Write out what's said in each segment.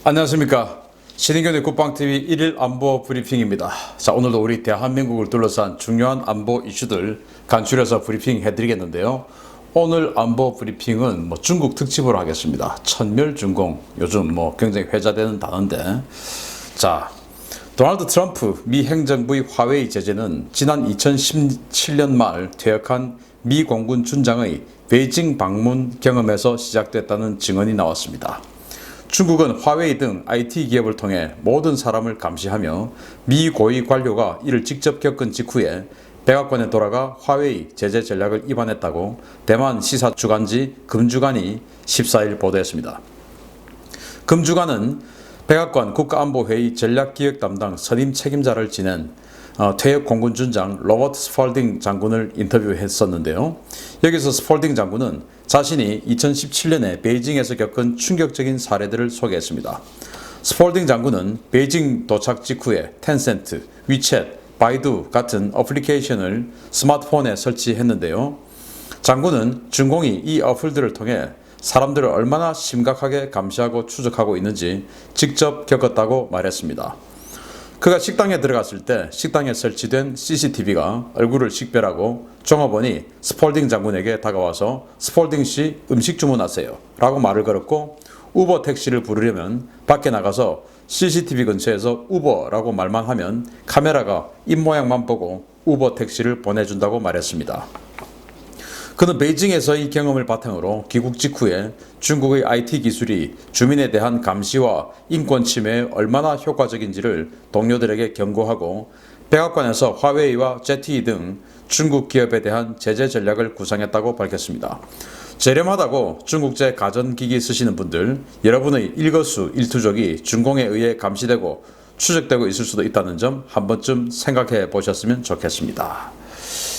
안녕하십니까. 신인균의 국방TV 1일 안보 브리핑입니다. 자, 오늘도 우리 대한민국을 둘러싼 중요한 안보 이슈들 간추려서 브리핑 해드리겠는데요. 오늘 안보 브리핑은 중국 특집으로 하겠습니다. 천멸중공, 요즘 굉장히 회자되는 단어인데, 자, 도널드 트럼프 미 행정부의 화웨이 제재는 지난 2017년 말 퇴역한 미 공군 준장의 베이징 방문 경험에서 시작됐다는 증언이 나왔습니다. 중국은 화웨이 등 IT 기업을 통해 모든 사람을 감시하며 미 고위 관료가 이를 직접 겪은 직후에 백악관에 돌아가 화웨이 제재 전략을 입안했다고 대만 시사 주간지 금주간이 14일 보도했습니다. 금주간은 백악관 국가안보회의 전략기획 담당 선임 책임자를 지낸 퇴역 공군 준장 로버트 스폴딩 장군을 인터뷰했었는데요. 여기서 스폴딩 장군은 자신이 2017년에 베이징에서 겪은 충격적인 사례들을 소개했습니다. 스폴딩 장군은 베이징 도착 직후에 텐센트, 위챗, 바이두 같은 어플리케이션을 스마트폰에 설치했는데요. 장군은 중공이 이 어플들을 통해 사람들을 얼마나 심각하게 감시하고 추적하고 있는지 직접 겪었다고 말했습니다. 그가 식당에 들어갔을 때 식당에 설치된 CCTV가 얼굴을 식별하고 종업원이 스폴딩 장군에게 다가와서 스폴딩 씨 음식 주문하세요 라고 말을 걸었고, 우버 택시를 부르려면 밖에 나가서 CCTV 근처에서 우버라고 말만 하면 카메라가 입모양만 보고 우버 택시를 보내준다고 말했습니다. 그는 베이징에서의 경험을 바탕으로 귀국 직후에 중국의 IT 기술이 주민에 대한 감시와 인권 침해에 얼마나 효과적인지를 동료들에게 경고하고 백악관에서 화웨이와 ZTE 등 중국 기업에 대한 제재 전략을 구상했다고 밝혔습니다. 저렴하다고 중국제 가전기기 쓰시는 분들, 여러분의 일거수일투족이 중공에 의해 감시되고 추적되고 있을 수도 있다는 점 한 번쯤 생각해 보셨으면 좋겠습니다.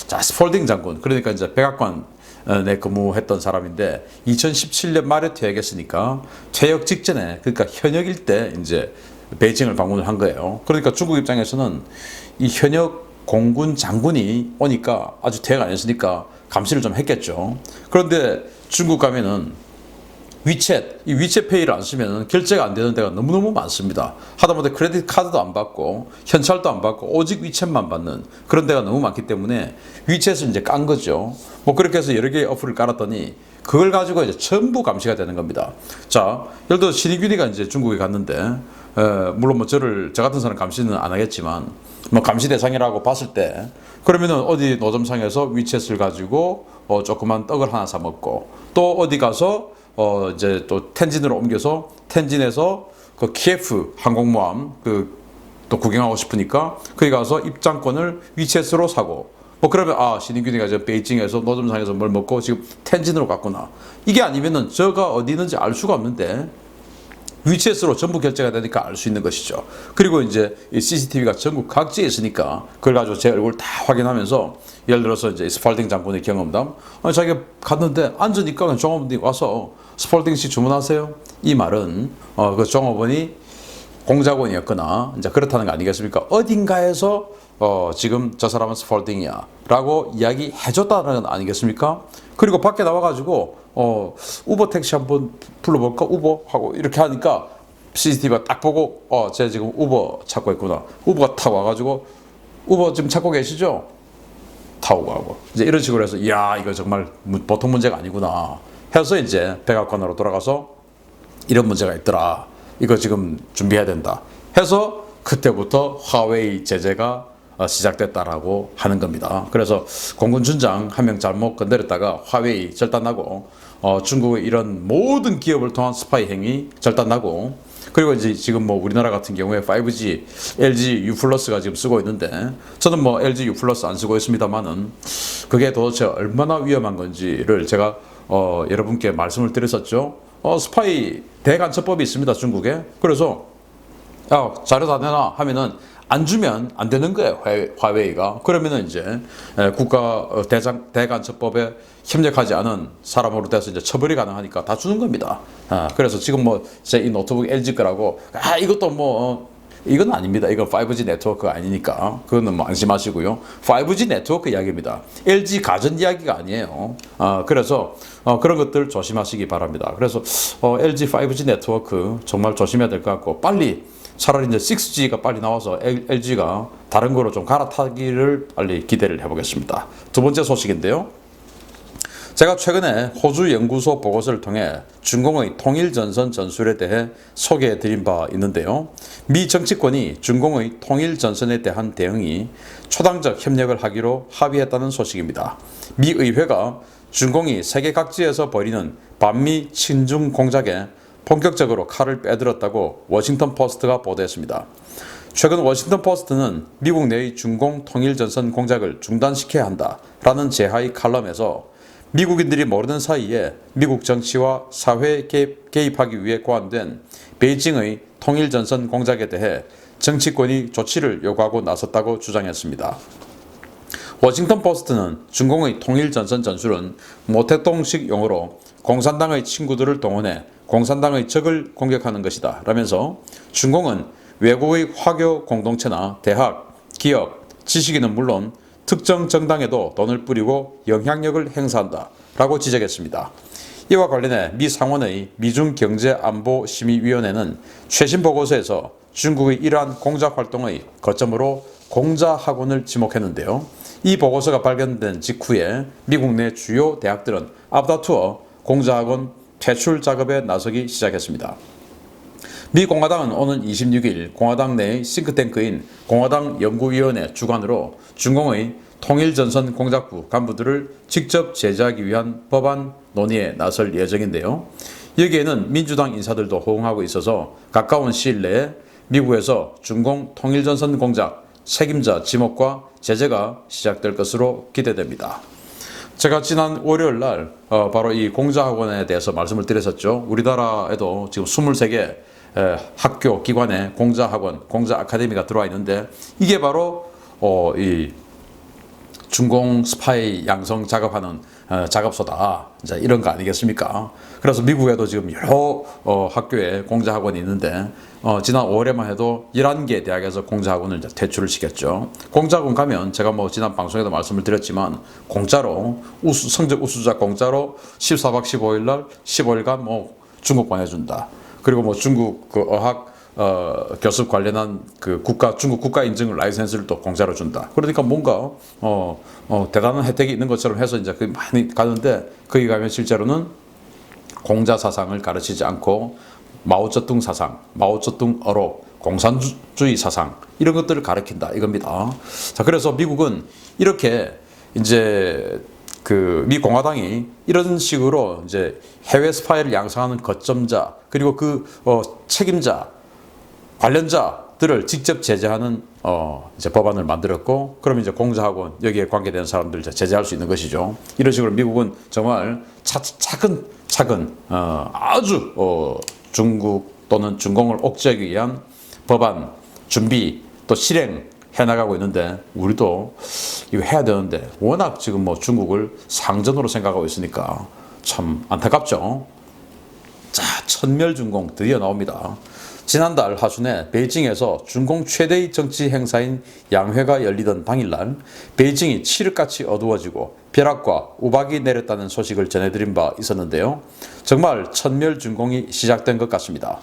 자, 스폴딩 장군, 그러니까 이제 백악관에 근무했던 사람인데 2017년 말에 퇴역했으니까 퇴역 직전에, 그러니까 현역일 때 이제 베이징을 방문을 한 거예요. 그러니까 중국 입장에서는 이 현역 공군 장군이 오니까 아주 퇴역 안 했으니까 감시를 좀 했겠죠. 그런데 중국 가면은 위챗, 이 위챗페이를 안 쓰면 결제가 안 되는 데가 너무너무 많습니다. 하다못해 크레딧 카드도 안 받고 현찰도 안 받고 오직 위챗만 받는 그런 데가 너무 많기 때문에 위챗을 이제 깐 거죠. 그렇게 해서 여러 개의 어플을 깔았더니 그걸 가지고 이제 전부 감시가 되는 겁니다. 자, 예를 들어 신인균이가 이제 중국에 갔는데, 물론 저 같은 사람 감시는 안 하겠지만 감시 대상이라고 봤을 때, 그러면은 어디 노점상에서 위챗을 가지고 조그만 떡을 하나 사 먹고, 또 어디 가서 이제 또 텐진으로 옮겨서 텐진에서 그 키예프 항공모함 또 구경하고 싶으니까 거기 가서 입장권을 위챗으로 사고, 그러면 신인균이가 저 베이징에서 노점상에서 뭘 먹고 지금 텐진으로 갔구나. 이게 아니면은 저가 어디 있는지 알 수가 없는데 위챗으로 전부 결제가 되니까 알 수 있는 것이죠. 그리고 이제 이 CCTV가 전국 각지에 있으니까 그걸 가지고 제 얼굴 다 확인하면서, 예를 들어서 이제 스폴딩 장군의 경험담, 자기가 갔는데 앉으니까 종업원이 와서 스폴딩 씨 주문하세요. 이 말은 그 종업원이 공작원이었거나 이제 그렇다는 거 아니겠습니까? 어딘가에서 지금 저 사람은 스폴딩이야 라고 이야기해줬다는 건 아니겠습니까? 그리고 밖에 나와가지고 우버 택시 한번 불러볼까? 우버? 하고 이렇게 하니까 CCTV가 딱 보고 쟤 지금 우버 찾고 있구나. 우버가 타고 와가지고 우버 지금 찾고 계시죠? 타고 가고 이제 이런 식으로 해서 이야, 이거 정말 보통 문제가 아니구나 해서 이제 백악관으로 돌아가서 이런 문제가 있더라, 이거 지금 준비해야 된다 해서 그때부터 화웨이 제재가 시작됐다라고 하는 겁니다. 그래서 공군 준장 한 명 잘못 건드렸다가 화웨이 절단나고, 중국의 이런 모든 기업을 통한 스파이 행위 절단나고, 그리고 이제 지금 우리나라 같은 경우에 5G, LG U 플러스가 지금 쓰고 있는데, 저는 LG U 플러스 안 쓰고 있습니다만은 그게 도대체 얼마나 위험한 건지를 제가 여러분께 말씀을 드렸었죠. 스파이 대간첩법이 있습니다, 중국에. 그래서 자료 다 내놔 하면은 안 주면 안 되는 거예요, 화웨이가. 그러면은 이제 국가 대간첩법에 협력하지 않은 사람으로 돼서 이제 처벌이 가능하니까 다 주는 겁니다. 그래서 지금 제 이 노트북 LG 거라고 이것도 이건 아닙니다. 이건 5G 네트워크가 아니니까 그거는 뭐 안심하시고요. 5G 네트워크 이야기입니다. LG 가전 이야기가 아니에요. 그래서 그런 것들 조심하시기 바랍니다. 그래서 LG 5G 네트워크 정말 조심해야 될 것 같고, 빨리 차라리 이제 6G가 빨리 나와서 LG가 다른 거로 좀 갈아타기를 빨리 기대를 해보겠습니다. 두 번째 소식인데요. 제가 최근에 호주 연구소 보고서를 통해 중공의 통일전선 전술에 대해 소개해 드린 바 있는데요. 미 정치권이 중공의 통일전선에 대한 대응이 초당적 협력을 하기로 합의했다는 소식입니다. 미 의회가 중공이 세계 각지에서 벌이는 반미 친중 공작에 본격적으로 칼을 빼들었다고 워싱턴 포스트가 보도했습니다. 최근 워싱턴 포스트는 미국 내의 중공 통일전선 공작을 중단시켜야 한다라는 제하의 칼럼에서 미국인들이 모르는 사이에 미국 정치와 사회에 개입하기 위해 고안된 베이징의 통일전선 공작에 대해 정치권이 조치를 요구하고 나섰다고 주장했습니다. 워싱턴 포스트는 중공의 통일전선 전술은 모택동식 용어로 공산당의 친구들을 동원해 공산당의 적을 공격하는 것이다 라면서 중공은 외국의 화교 공동체나 대학, 기업, 지식인은 물론 특정 정당에도 돈을 뿌리고 영향력을 행사한다 라고 지적했습니다. 이와 관련해 미 상원의 미중경제안보심의위원회는 최신 보고서에서 중국의 이러한 공작 활동의 거점으로 공자학원을 지목했는데요. 이 보고서가 발견된 직후에 미국 내 주요 대학들은 앞다투어 공자학원 퇴출 작업에 나서기 시작했습니다. 미 공화당은 오는 26일 공화당 내의 싱크탱크인 공화당 연구위원회 주관으로 중공의 통일전선 공작부 간부들을 직접 제재하기 위한 법안 논의에 나설 예정인데요. 여기에는 민주당 인사들도 호응하고 있어서 가까운 시일 내에 미국에서 중공 통일전선 공작 책임자 지목과 제재가 시작될 것으로 기대됩니다. 제가 지난 월요일 날 바로 이 공자학원에 대해서 말씀을 드렸었죠. 우리나라에도 지금 23개 학교 기관에 공자학원, 공자아카데미가 들어와 있는데, 이게 바로 이 중공 스파이 양성 작업하는 작업소다, 이제 이런 거 아니겠습니까? 그래서 미국에도 지금 여러 학교에 공자학원이 있는데 지난 5월에만 해도 11개 대학에서 공자학원을 이제 퇴출을 시켰죠. 공자학원 가면 제가 뭐 지난 방송에도 말씀을 드렸지만 공짜로 성적 우수자 공짜로 14박 15일 날 15일간 뭐 중국 보내준다. 그리고 뭐 중국 그 어학 교습 관련한 그 중국 국가 인증 라이센스를 또 공짜로 준다. 그러니까 뭔가 대단한 혜택이 있는 것처럼 해서 이제 많이 가는데, 거기 가면 실제로는 공자 사상을 가르치지 않고 마오쩌둥 사상, 마오쩌둥 어록, 공산주의 사상 이런 것들을 가르친다 이겁니다. 자, 그래서 미국은 이렇게 이제 미 공화당이 이런 식으로 이제 해외 스파이를 양성하는 거점자, 그리고 그 책임자, 관련자들을 직접 제재하는 이제 법안을 만들었고, 그럼 이제 공자학원 여기에 관계된 사람들 이제 제재할 수 있는 것이죠. 이런 식으로 미국은 정말 차근차근 아주 중국 또는 중공을 억제하기 위한 법안 준비 또 실행 해나가고 있는데, 우리도 이거 해야 되는데 워낙 지금 뭐 중국을 상전으로 생각하고 있으니까 참 안타깝죠. 자, 천멸중공 드디어 나옵니다. 지난달 하순에 베이징에서 중공 최대의 정치 행사인 양회가 열리던 당일날 베이징이 칠흑같이 어두워지고 벼락과 우박이 내렸다는 소식을 전해드린 바 있었는데요. 정말 천멸중공이 시작된 것 같습니다.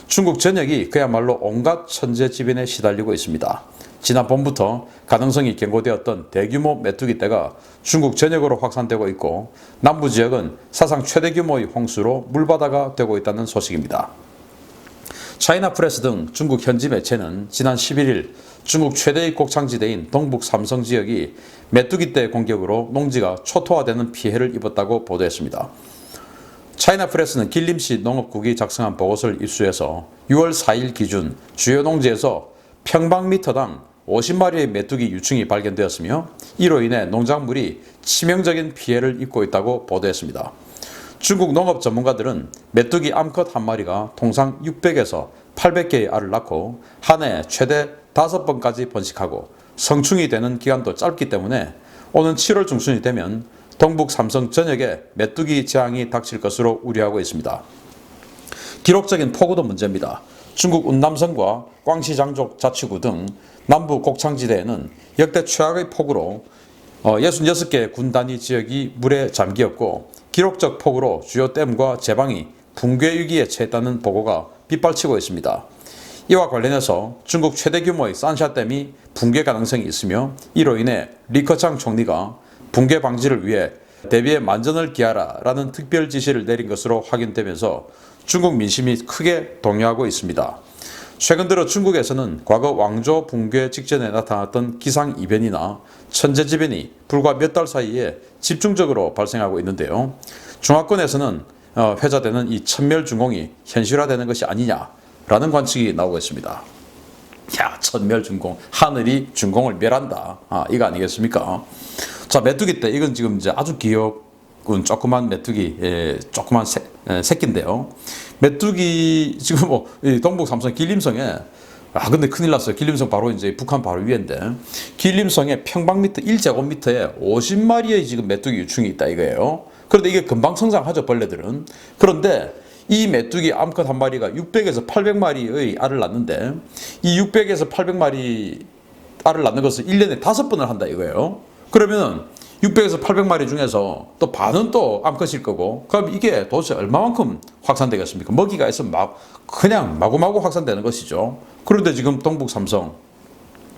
중국 전역이 그야말로 온갖 천재지변에 시달리고 있습니다. 지난 봄부터 가능성이 경고되었던 대규모 메뚜기떼가 중국 전역으로 확산되고 있고, 남부 지역은 사상 최대 규모의 홍수로 물바다가 되고 있다는 소식입니다. 차이나 프레스 등 중국 현지 매체는 지난 11일 중국 최대의 곡창지대인 동북 삼성 지역이 메뚜기떼 공격으로 농지가 초토화되는 피해를 입었다고 보도했습니다. 차이나 프레스는 길림시 농업국이 작성한 보고서를 입수해서 6월 4일 기준 주요 농지에서 평방미터당 50마리의 메뚜기 유충이 발견되었으며, 이로 인해 농작물이 치명적인 피해를 입고 있다고 보도했습니다. 중국 농업 전문가들은 메뚜기 암컷 한 마리가 통상 600에서 800개의 알을 낳고 한 해 최대 5번까지 번식하고 성충이 되는 기간도 짧기 때문에 오는 7월 중순이 되면 동북 삼성 전역에 메뚜기 재앙이 닥칠 것으로 우려하고 있습니다. 기록적인 폭우도 문제입니다. 중국 운남성과 광시장족 자치구 등 남부 곡창지대에는 역대 최악의 폭우로 66개 군 단위 지역이 물에 잠기었고 기록적 폭우로 주요 댐과 제방이 붕괴 위기에 처했다는 보고가 빗발치고 있습니다. 이와 관련해서 중국 최대 규모의 산샤댐이 붕괴 가능성이 있으며 이로 인해 리커창 총리가 붕괴 방지를 위해 대비에 만전을 기하라라는 특별 지시를 내린 것으로 확인되면서 중국 민심이 크게 동요하고 있습니다. 최근 들어 중국에서는 과거 왕조 붕괴 직전에 나타났던 기상 이변이나 천재지변이 불과 몇 달 사이에 집중적으로 발생하고 있는데요. 중화권에서는 회자되는 이 천멸준공이 현실화되는 것이 아니냐라는 관측이 나오고 있습니다. 야, 천멸준공, 하늘이 준공을 멸한다. 이거 아니겠습니까? 자, 메뚜기 때 이건 지금 이제 아주 귀엽군 조그만 메뚜기, 조그만 새끼인데요. 메뚜기 지금 동북 삼성 길림성에 근데 큰일 났어요. 길림성 바로 이제 북한 바로 위인데 길림성에 평방미터 1제곱미터에 50마리의 지금 메뚜기 유충이 있다 이거예요. 그런데 이게 금방 성장하죠, 벌레들은. 그런데 이 메뚜기 암컷 한 마리가 600에서 800마리의 알을 낳는데 이 600에서 800마리 알을 낳는 것을 1년에 5번을 한다 이거예요. 그러면 600에서 800마리 중에서 또 반은 또 암컷일 거고 그럼 이게 도대체 얼마만큼 확산되겠습니까? 먹이가 있으면 그냥 마구마구 확산되는 것이죠. 그런데 지금 동북 삼성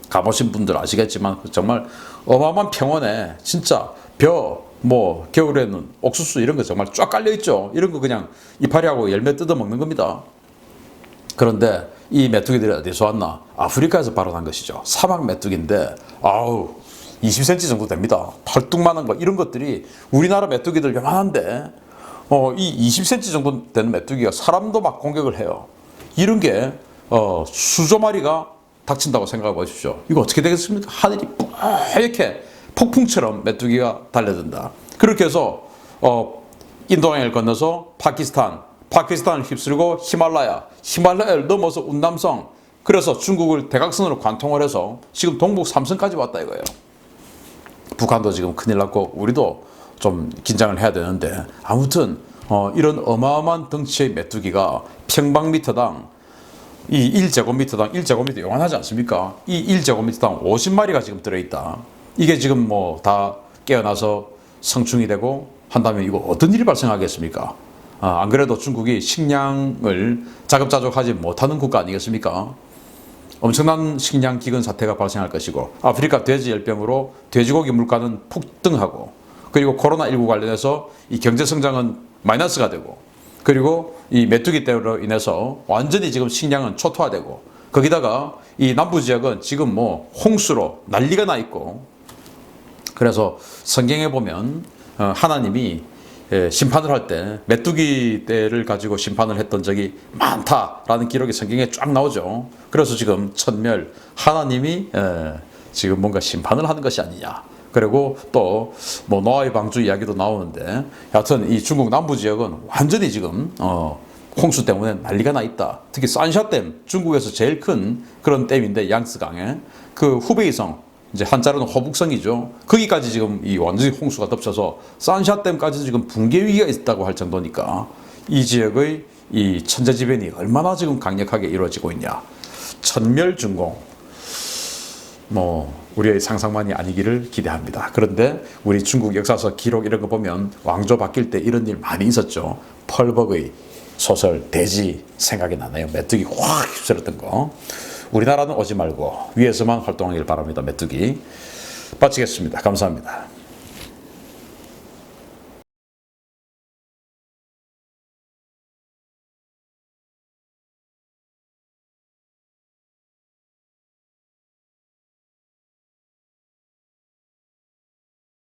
가보신 분들 아시겠지만 정말 어마어마한 평원에 진짜 겨울에는 옥수수 이런 거 정말 쫙 깔려 있죠. 이런 거 그냥 이파리하고 열매 뜯어 먹는 겁니다. 그런데 이 메뚜기들이 어디서 왔나? 아프리카에서 발원한 것이죠. 사막 메뚜기인데 20cm 정도 됩니다. 털뚝만한 거 이런 것들이 우리나라 메뚜기들 요만한데 이 20cm 정도 되는 메뚜기가 사람도 막 공격을 해요. 이런 게 수조 마리가 닥친다고 생각해 보십시오. 이거 어떻게 되겠습니까? 하늘이 이렇게 폭풍처럼 메뚜기가 달려든다. 그렇게 해서 인도양을 건너서 파키스탄을 휩쓸고 히말라야를 넘어서 운남성, 그래서 중국을 대각선으로 관통을 해서 지금 동북 삼성까지 왔다 이거예요. 북한도 지금 큰일 났고 우리도 좀 긴장을 해야 되는데 아무튼 이런 어마어마한 덩치의 메뚜기가 평방미터당 이 1제곱미터 요만하지 않습니까? 이 1제곱미터당 50마리가 지금 들어있다. 이게 지금 다 깨어나서 성충이 되고 한다면 이거 어떤 일이 발생하겠습니까? 안 그래도 중국이 식량을 자급자족하지 못하는 국가 아니겠습니까? 엄청난 식량 기근 사태가 발생할 것이고 아프리카 돼지열병으로 돼지고기 물가는 폭등하고 그리고 코로나19 관련해서 이 경제 성장은 마이너스가 되고 그리고 이 메뚜기 때로 인해서 완전히 지금 식량은 초토화되고 거기다가 이 남부 지역은 지금 홍수로 난리가 나 있고 그래서 성경에 보면 하나님이 심판을 할 때 메뚜기 떼를 가지고 심판을 했던 적이 많다라는 기록이 성경에 쫙 나오죠. 그래서 지금 천멸 하나님이 지금 뭔가 심판을 하는 것이 아니냐. 그리고 또 노아의 방주 이야기도 나오는데 하여튼 이 중국 남부 지역은 완전히 지금 홍수 때문에 난리가 나 있다. 특히 산샤댐, 중국에서 제일 큰 그런 댐인데 양스강에 그 후베이성, 이제 한자로는 허북성이죠. 거기까지 지금 이 완전히 홍수가 덮쳐서 산샤댐까지 지금 붕괴 위기가 있다고 할 정도니까 이 지역의 이 천재지변이 얼마나 지금 강력하게 이루어지고 있냐. 천멸준공. 우리의 상상만이 아니기를 기대합니다. 그런데 우리 중국 역사서 기록 이런 거 보면 왕조 바뀔 때 이런 일 많이 있었죠. 펄벅의 소설 돼지 생각이 나네요. 메뚜기 확 휩쓸었던 거. 우리나라는 오지 말고 위에서만 활동하길 바랍니다. 메뚜기. 마치겠습니다. 감사합니다.